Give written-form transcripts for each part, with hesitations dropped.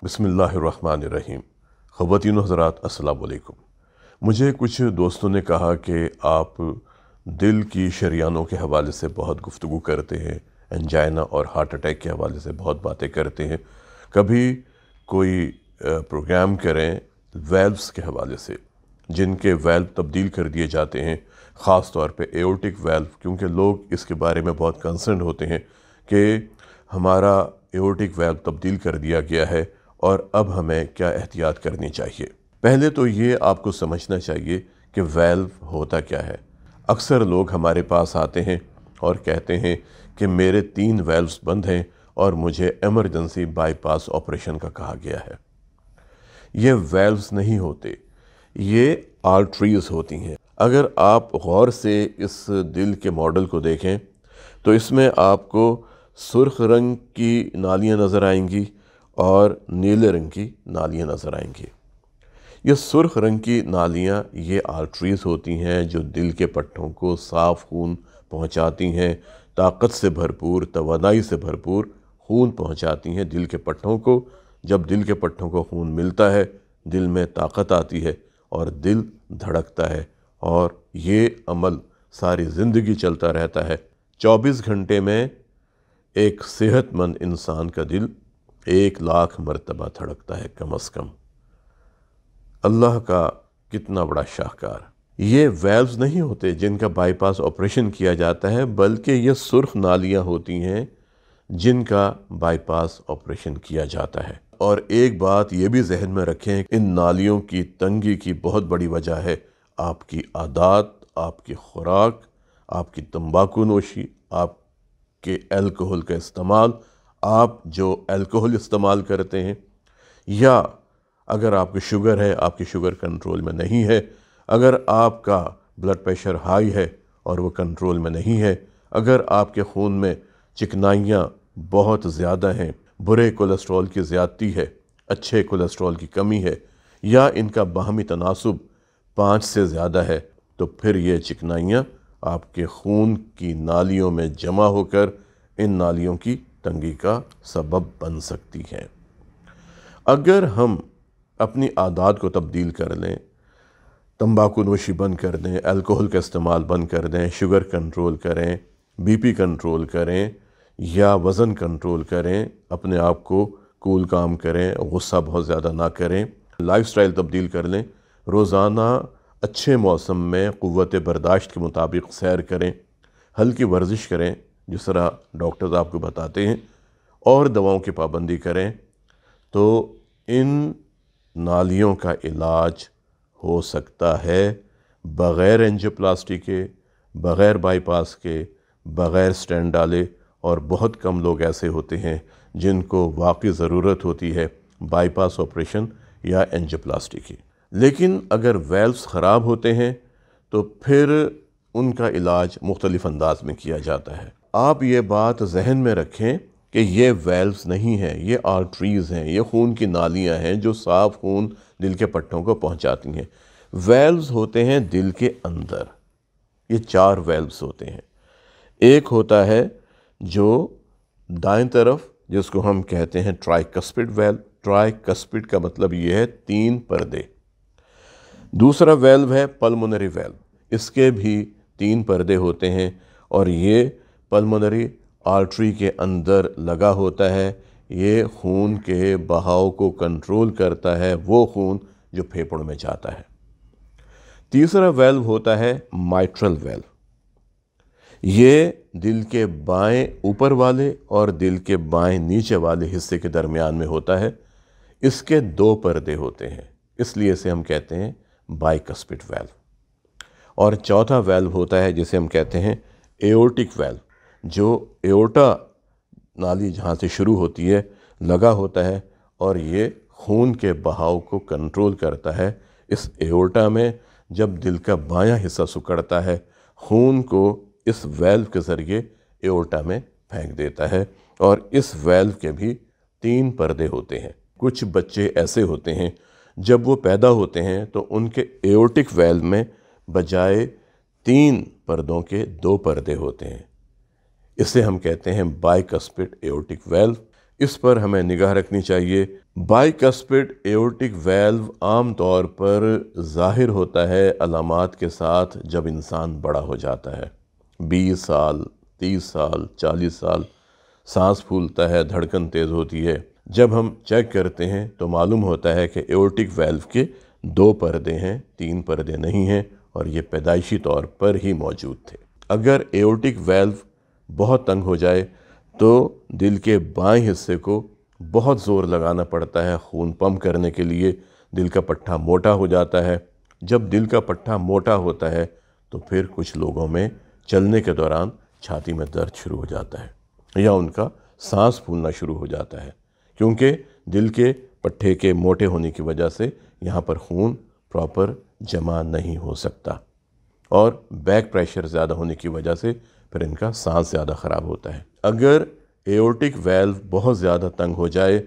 बिस्मिल्लाहिर्रहमानिर्रहीम। ख़वातीन हज़रात अस्सलाम वालेकुम। मुझे कुछ दोस्तों ने कहा कि आप दिल की शरियानों के हवाले से बहुत गुफ्तगू करते हैं, एंजाइना और हार्ट अटैक के हवाले से बहुत बातें करते हैं। कभी कोई प्रोग्राम करें वेल्व्स के हवाले से, जिनके वेल्व तब्दील कर दिए जाते हैं, ख़ास तौर पे एओर्टिक वेल्व, क्योंकि लोग इसके बारे में बहुत कंसर्न होते हैं कि हमारा एओर्टिक वेल्व तब्दील कर दिया गया है और अब हमें क्या एहतियात करनी चाहिए। पहले तो ये आपको समझना चाहिए कि वेल्व होता क्या है। अक्सर लोग हमारे पास आते हैं और कहते हैं कि मेरे 3 वेल्व्स बंद हैं और मुझे एमरजेंसी बाईपास ऑपरेशन का कहा गया है। ये वेल्व्स नहीं होते, ये आर्टरीज होती हैं। अगर आप गौर से इस दिल के मॉडल को देखें तो इसमें आपको सुर्ख रंग की नालियाँ नज़र आएंगी और नीले रंग की नालियाँ नज़र आएंगी। ये सुर्ख रंग की नालियाँ ये आर्टरीज होती हैं जो दिल के पट्टों को साफ़ खून पहुंचाती हैं, ताकत से भरपूर, तवानाई से भरपूर खून पहुंचाती हैं दिल के पट्टों को। जब दिल के पट्टों को खून मिलता है, दिल में ताकत आती है और दिल धड़कता है, और ये अमल सारी ज़िंदगी चलता रहता है। 24 घंटे में एक सेहतमंद इंसान का दिल 1 लाख मरतबा धड़कता है कम अज़ कम। अल्लाह का कितना बड़ा शाहकार। ये वेल्व्स नहीं होते जिनका बाईपास ऑपरेशन किया जाता है, बल्कि ये सुर्ख नालियाँ होती हैं जिनका बाईपास ऑपरेशन किया जाता है। और एक बात ये भी जहन में रखें, इन नालियों की तंगी की बहुत बड़ी वजह है आपकी आदत, आपकी खुराक, आपकी तंबाकू नोशी, आपके अल्कोहल का इस्तेमाल। आप जो अल्कोहल इस्तेमाल करते हैं, या अगर आपकी शुगर है, आपकी शुगर कंट्रोल में नहीं है, अगर आपका ब्लड प्रेशर हाई है और वो कंट्रोल में नहीं है, अगर आपके खून में चिकनाइयाँ बहुत ज़्यादा हैं, बुरे कोलेस्ट्रॉल की ज़्यादती है, अच्छे कोलेस्ट्रॉल की कमी है, या इनका बाहमी तनासुब 5 से ज़्यादा है, तो फिर ये चिकनाइयाँ आपके खून की नालियों में जमा होकर इन नालियों की तंगी का सबब बन सकती हैं। अगर हम अपनी आदत को तब्दील कर लें, तंबाकू नोशी बंद कर दें, अल्कोहल का इस्तेमाल बंद कर दें, शुगर कंट्रोल करें, बीपी कंट्रोल करें, या वज़न कंट्रोल करें, अपने आप को कूल काम करें, गुस्सा बहुत ज़्यादा ना करें, लाइफस्टाइल तब्दील कर लें, रोज़ाना अच्छे मौसम में क़ुव्वत बर्दाश्त के मुताबिक सैर करें, हल्की वर्जिश करें जिस तरह डॉक्टर्स आपको बताते हैं, और दवाओं की पाबंदी करें, तो इन नालियों का इलाज हो सकता है बग़ैर एंजियोप्लास्टी के, बग़ैर बाईपास के, बग़ैर स्टेंट डाले। और बहुत कम लोग ऐसे होते हैं जिनको वाकई ज़रूरत होती है बाईपास ऑपरेशन या एंजियोप्लास्टी की। लेकिन अगर वेल्व्स ख़राब होते हैं तो फिर उनका इलाज मुख्तलिफ़ अंदाज में किया जाता है। आप ये बात जहन में रखें कि ये वेल्व्स नहीं हैं, ये आर्टरीज़ हैं, ये खून की नालियाँ हैं जो साफ़ खून दिल के पट्टों को पहुँचाती हैं। वेल्व्स होते हैं दिल के अंदर। ये 4 वेल्व्स होते हैं। एक होता है जो दाएं तरफ, जिसको हम कहते हैं ट्राइकस्पिड वेल्व। ट्राइकस्पिड का मतलब ये है 3 पर्दे। दूसरा वेल्व है पल्मोनरी वेल्व, इसके भी 3 पर्दे होते हैं और ये पल्मोनरी आर्टरी के अंदर लगा होता है। ये खून के बहाव को कंट्रोल करता है, वो खून जो फेफड़ों में जाता है। तीसरा वेल्व होता है माइट्रल वेल्व। ये दिल के बाएं ऊपर वाले और दिल के बाएं नीचे वाले हिस्से के दरमियान में होता है। इसके 2 पर्दे होते हैं, इसलिए इसे हम कहते हैं बाइकस्पिड वेल्व। और चौथा वेल्व होता है जिसे हम कहते हैं एओर्टिक वेल्व, जो एओर्टा नाली जहाँ से शुरू होती है लगा होता है और ये खून के बहाव को कंट्रोल करता है। इस एओर्टा में जब दिल का बायां हिस्सा सिकुड़ता है, खून को इस वेल्व के ज़रिए एओर्टा में फेंक देता है। और इस वेल्व के भी 3 पर्दे होते हैं। कुछ बच्चे ऐसे होते हैं जब वो पैदा होते हैं तो उनके एओर्टिक वेल्व में बजाय 3 पर्दों के 2 पर्दे होते हैं। इसे हम कहते हैं बाइकस्पिड एओर्टिक वेल्व। اس پر ہمیں نگاہ رکھنی چاہیے۔ بائیکسپڈ ایورٹک ویلو عام طور پر ظاہر ہوتا ہے علامات کے ساتھ جب انسان بڑا ہو جاتا ہے، 20 سال، 30 سال، 40 سال، سانس پھولتا ہے، دھڑکن تیز ہوتی ہے۔ جب ہم چیک کرتے ہیں تو معلوم ہوتا ہے کہ ایورٹک ویلو کے 2 پردے ہیں، 3 پردے نہیں ہیں، اور یہ پیدائشی طور پر ہی موجود تھے۔ اگر ایورٹک ویلو بہت تنگ ہو جائے تو دل کے بائیں حصے کو بہت زور لگانا پڑتا ہے خون پمپ کرنے کے لیے، دل کا پٹھا موٹا ہو جاتا ہے۔ جب دل کا پٹھا موٹا ہوتا ہے تو پھر کچھ لوگوں میں چلنے کے دوران چھاتی میں درد شروع ہو جاتا ہے یا ان کا سانس پھولنا شروع ہو جاتا ہے، کیونکہ دل کے پٹھے کے موٹے ہونے کی وجہ سے یہاں پر خون پراپر جمع نہیں ہو سکتا، اور بیک پریشر زیادہ ہونے کی وجہ سے پھر ان کا سانس زیادہ خراب ہوتا ہے۔ اگر ایورٹک ویلو بہت زیادہ تنگ ہو جائے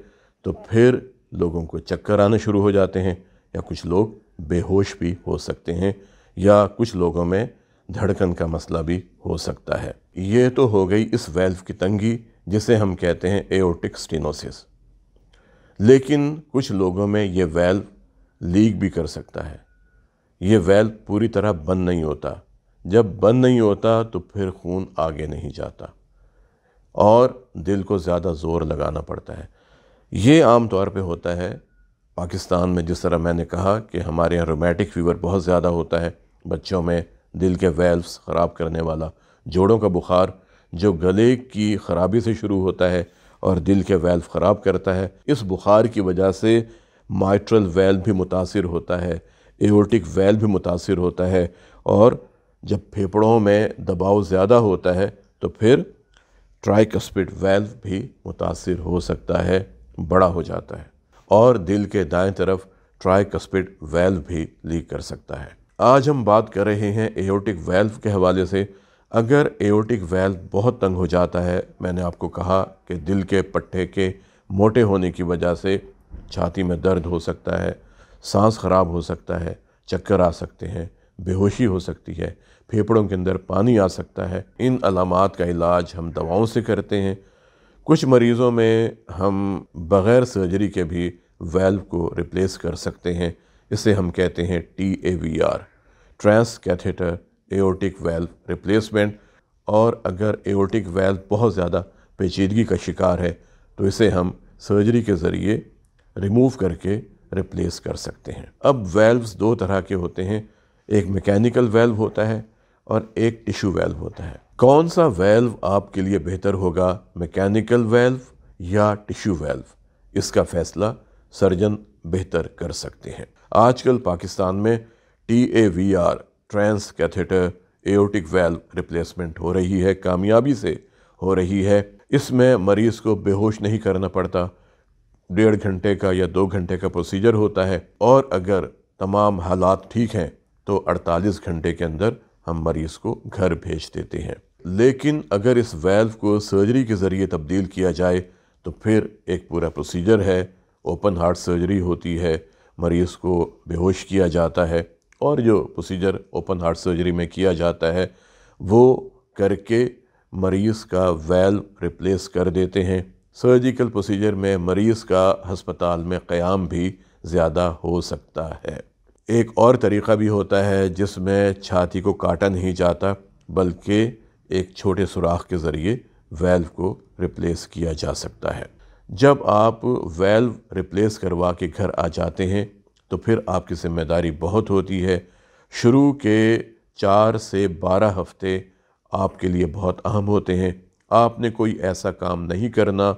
تو پھر لوگوں کو چکر آنے شروع ہو جاتے ہیں، یا کچھ لوگ بے ہوش بھی ہو سکتے ہیں، یا کچھ لوگوں میں دھڑکن کا مسئلہ بھی ہو سکتا ہے۔ یہ تو ہو گئی اس ویلو کی تنگی جسے ہم کہتے ہیں ایورٹک سٹینوسس۔ لیکن کچھ لوگوں میں یہ ویلو لیک بھی کر سکتا ہے۔ یہ ویلو پوری طرح بند نہیں ہوتا، جب بند نہیں ہوتا تو پھر خون آگے نہیں جاتا اور دل کو زیادہ زور لگانا پڑتا ہے۔ یہ عام طور پہ ہوتا ہے پاکستان میں، جس طرح میں نے کہا کہ ہمارے یہاں رومیٹک فیور بہت زیادہ ہوتا ہے، بچوں میں دل کے ویلوز خراب کرنے والا جوڑوں کا بخار جو گلے کی خرابی سے شروع ہوتا ہے اور دل کے ویلو خراب کرتا ہے۔ اس بخار کی وجہ سے مائٹرل ویلو بھی متاثر ہوتا ہے، ایورٹک ویلو بھی متاثر ہوتا ہے، اور جب پھیپھڑوں میں دباؤ زیادہ ہوتا ہے تو پھر ٹرائیکسپڈ ویلو بھی متاثر ہو سکتا ہے، بڑا ہو جاتا ہے، اور دل کے دائیں طرف ٹرائیکسپڈ ویلو بھی لیک کر سکتا ہے۔ آج ہم بات کر رہے ہیں ایورٹک ویلو کے حوالے سے۔ اگر ایورٹک ویلو بہت تنگ ہو جاتا ہے، میں نے آپ کو کہا کہ دل کے پٹھے کے موٹے ہونے کی وجہ سے چھاتی میں درد ہو سکتا ہے، سانس خراب ہو سکتا ہے، چکر آ سکتے ہیں، بے ہوشی ہو سکتی ہے، پھیپھڑوں کے اندر پانی آ سکتا ہے۔ ان علامات کا علاج ہم دواؤں سے کرتے ہیں۔ کچھ مریضوں میں ہم بغیر سرجری کے بھی ویلو کو ریپلیس کر سکتے ہیں، اسے ہم کہتے ہیں TAVR، trans catheter aortic valve replacement. اور اگر ایورٹک ویلو بہت زیادہ پیچیدگی کا شکار ہے تو اسے ہم سرجری کے ذریعے ریموو کر کے ریپلیس کر سکتے ہیں۔ اب ویلوز 2 طرح کے ہوتے ہیں، ایک میکینیکل ویلو ہوتا ہے اور ایک ٹیشو ویلو ہوتا ہے۔ کون سا ویلو آپ کے لیے بہتر ہوگا، میکینیکل ویلو یا ٹیشو ویلو؟ اس کا فیصلہ سرجن بہتر کر سکتے ہیں۔ آج کل پاکستان میں TAVR، trans catheter aortic valve replacement ہو رہی ہے، کامیابی سے ہو رہی ہے۔ اس میں مریض کو بے ہوش نہیں کرنا پڑتا، 1.5 گھنٹے کا یا 2 گھنٹے کا پروسیجر ہوتا ہے، اور اگر تمام حالات ٹھیک ہیں تو 48 گھنٹے کے اندر ہم مریض کو گھر بھیج دیتے ہیں۔ لیکن اگر اس ویلو کو سرجری کے ذریعے تبدیل کیا جائے تو پھر ایک پورا پروسیجر ہے، اوپن ہارٹ سرجری ہوتی ہے، مریض کو بے ہوش کیا جاتا ہے، اور جو پروسیجر اوپن ہارٹ سرجری میں کیا جاتا ہے وہ کر کے مریض کا ویلو ریپلیس کر دیتے ہیں۔ سرجیکل پروسیجر میں مریض کا ہسپتال میں قیام بھی زیادہ ہو سکتا ہے۔ ایک اور طریقہ بھی ہوتا ہے جس میں چھاتی کو کاٹا نہیں جاتا بلکہ ایک چھوٹے سوراخ کے ذریعے ویلو کو ریپلیس کیا جا سکتا ہے۔ جب آپ ویلو ریپلیس کروا کے گھر آ جاتے ہیں تو پھر آپ کی ذمہ داری بہت ہوتی ہے۔ شروع کے 4 سے 12 ہفتے آپ کے لیے بہت اہم ہوتے ہیں۔ آپ نے کوئی ایسا کام نہیں کرنا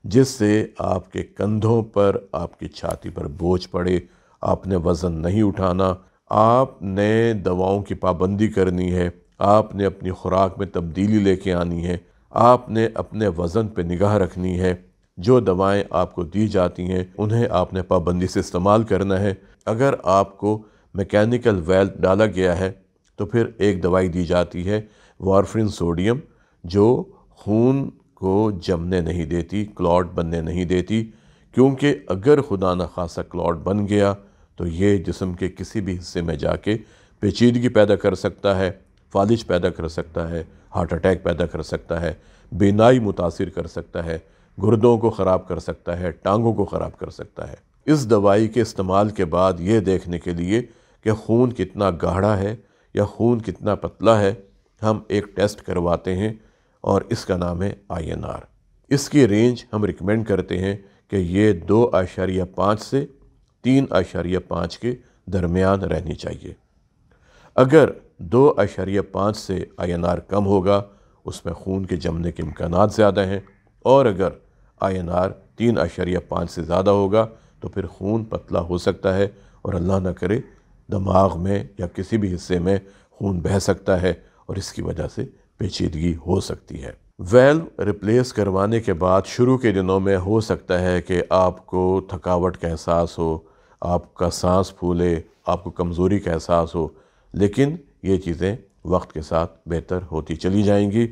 جس سے آپ کے کندھوں پر، آپ کی چھاتی پر بوجھ پڑے۔ آپ نے وزن نہیں اٹھانا، آپ نے دواؤں کی پابندی کرنی ہے، آپ نے اپنی خوراک میں تبدیلی لے کے آنی ہے، آپ نے اپنے وزن پہ نگاہ رکھنی ہے، جو دوائیں آپ کو دی جاتی ہیں انہیں آپ نے پابندی سے استعمال کرنا ہے۔ اگر آپ کو میکینیکل ویلو ڈالا گیا ہے تو پھر ایک دوائی دی جاتی ہے وارفرین سوڈیم، جو خون کو جمنے نہیں دیتی، کلاٹ بننے نہیں دیتی، کیونکہ اگر خدا نخواستہ کلاٹ بن گیا تو یہ جسم کے کسی بھی حصے میں جا کے پیچیدگی پیدا کر سکتا ہے، فالج پیدا کر سکتا ہے، ہارٹ اٹیک پیدا کر سکتا ہے، بینائی متاثر کر سکتا ہے، गुर्दों को ख़राब कर सकता है, टांगों को ख़राब कर सकता है। इस दवाई के इस्तेमाल के बाद ये देखने के लिए कि खून कितना गाढ़ा है या खून कितना पतला है, हम एक टेस्ट करवाते हैं और इसका नाम है INR। इसकी रेंज हम रिकमेंड करते हैं कि ये 2.5 से 3.5 के दरमियान रहनी चाहिए। अगर 2.5 से INR कम होगा, उसमें खून के जमने के इम्कानात ज़्यादा हैं, और अगर INR 3.5 से ज़्यादा होगा तो फिर खून पतला हो सकता है और अल्लाह न करे दिमाग में या किसी भी हिस्से में खून बह सकता है और इसकी वजह से पेचीदगी हो सकती है। वेल्व रिप्लेस करवाने के बाद शुरू के दिनों में हो सकता है कि आपको थकावट का एहसास हो, आपका सांस फूले, आपको कमज़ोरी का एहसास हो, लेकिन ये चीज़ें वक्त के साथ बेहतर होती चली जाएंगी।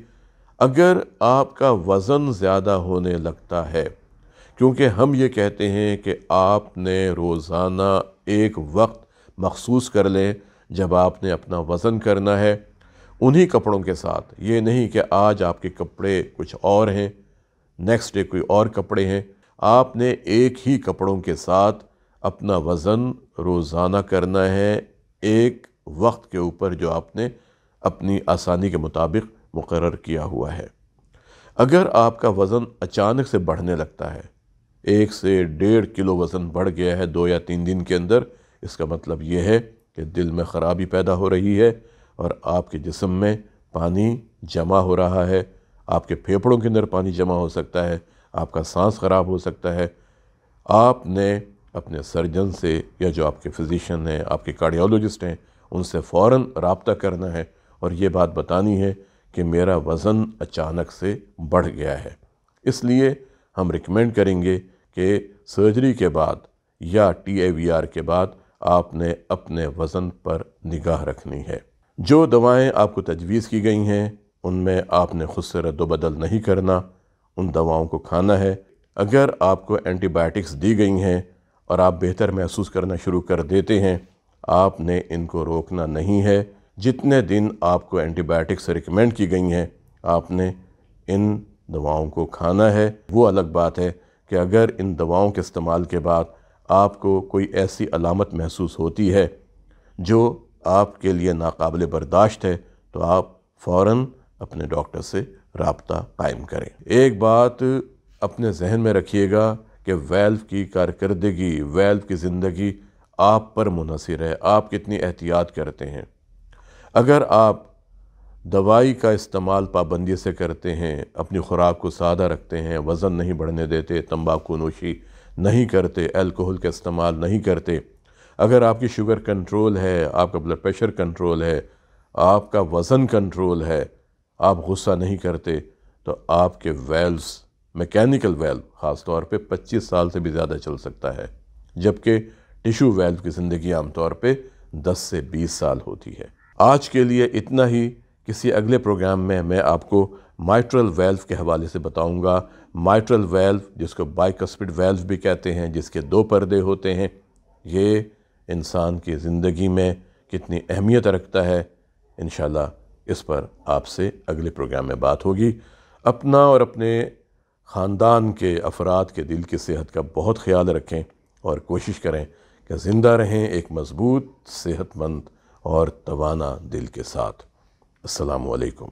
अगर आपका वज़न ज़्यादा होने लगता है, क्योंकि हम ये कहते हैं कि आपने रोज़ाना एक वक्त मखसूस कर लें जब आपने अपना वज़न करना है, उन्हीं कपड़ों के साथ। ये नहीं कि आज आपके कपड़े कुछ और हैं, नेक्स्ट डे कोई और कपड़े हैं। आपने एक ही कपड़ों के साथ अपना वज़न रोज़ाना करना है, एक वक्त के ऊपर जो आपने अपनी आसानी के मुताबिक मुकर्रर किया हुआ है। अगर आपका वज़न अचानक से बढ़ने लगता है, 1 से 1.5 किलो वज़न बढ़ गया है 2 या 3 दिन के अंदर, इसका मतलब ये है कि दिल में ख़राबी पैदा हो रही है और आपके जिस्म में पानी जमा हो रहा है, आपके फेफड़ों के अंदर पानी जमा हो सकता है, आपका सांस ख़राब हो सकता है। आपने अपने सर्जन से या जो आपके फिजिशियन हैं, आपके कार्डियोलॉजिस्ट हैं, उनसे फ़ौरन रब्ता करना है और ये बात बतानी है कि मेरा वज़न अचानक से बढ़ गया है। इसलिए हम रिकमेंड करेंगे कि सर्जरी के बाद या TAVR के बाद आपने अपने वज़न पर निगाह रखनी है। जो दवाएं आपको तजवीज़ की गई हैं उनमें आपने खुद से रद्द-ओ-बदल नहीं करना, उन दवाओं को खाना है। अगर आपको एंटीबायोटिक्स दी गई हैं और आप बेहतर महसूस करना शुरू कर देते हैं, आपने इनको रोकना नहीं है। जितने दिन आपको एंटीबायोटिक्स रिकमेंड की गई हैं आपने इन दवाओं को खाना है। वो अलग बात है कि अगर इन दवाओं के इस्तेमाल के बाद आपको कोई ऐसी अलामत महसूस होती है जो आपके लिए नाकाबिल बर्दाश्त है, तो आप फ़ौरन अपने डॉक्टर से राब्ता कायम करें। एक बात अपने जहन में रखिएगा कि वेल्व की कारकर्दगी, वेल्व की ज़िंदगी आप पर मुनहसर है, आप कितनी एहतियात करते हैं। अगर आप दवाई का इस्तेमाल पाबंदी से करते हैं, अपनी ख़ुराक को सादा रखते हैं, वज़न नहीं बढ़ने देते, तंबाकू नोशी नहीं करते, अल्कोहल का इस्तेमाल नहीं करते, अगर आपकी शुगर कंट्रोल है, आपका ब्लड प्रेशर कंट्रोल है, आपका वज़न कंट्रोल है, आप गुस्सा नहीं करते, तो आपके वेल्व्स, मैकेनिकल वेल्व ख़ास तौर पे 25 साल से भी ज़्यादा चल सकता है, जबकि टिशू वेल्व की ज़िंदगी आमतौर पे 10 से 20 साल होती है। आज के लिए इतना ही। किसी अगले प्रोग्राम में मैं आपको माइट्रल वेल्व के हवाले से बताऊंगा। माइट्रल वेल्व, जिसको बाइकस्पिड वेल्व भी कहते हैं, जिसके 2 पर्दे होते हैं, ये इंसान की ज़िंदगी में कितनी अहमियत रखता है, इंशाल्लाह इस पर आपसे अगले प्रोग्राम में बात होगी। अपना और अपने ख़ानदान के अफराद के दिल की सेहत का बहुत ख्याल रखें और कोशिश करें कि ज़िंदा रहें एक मज़बूत, सेहतमंद और तवाना दिल के साथ। अस्सलामु अलैकुम।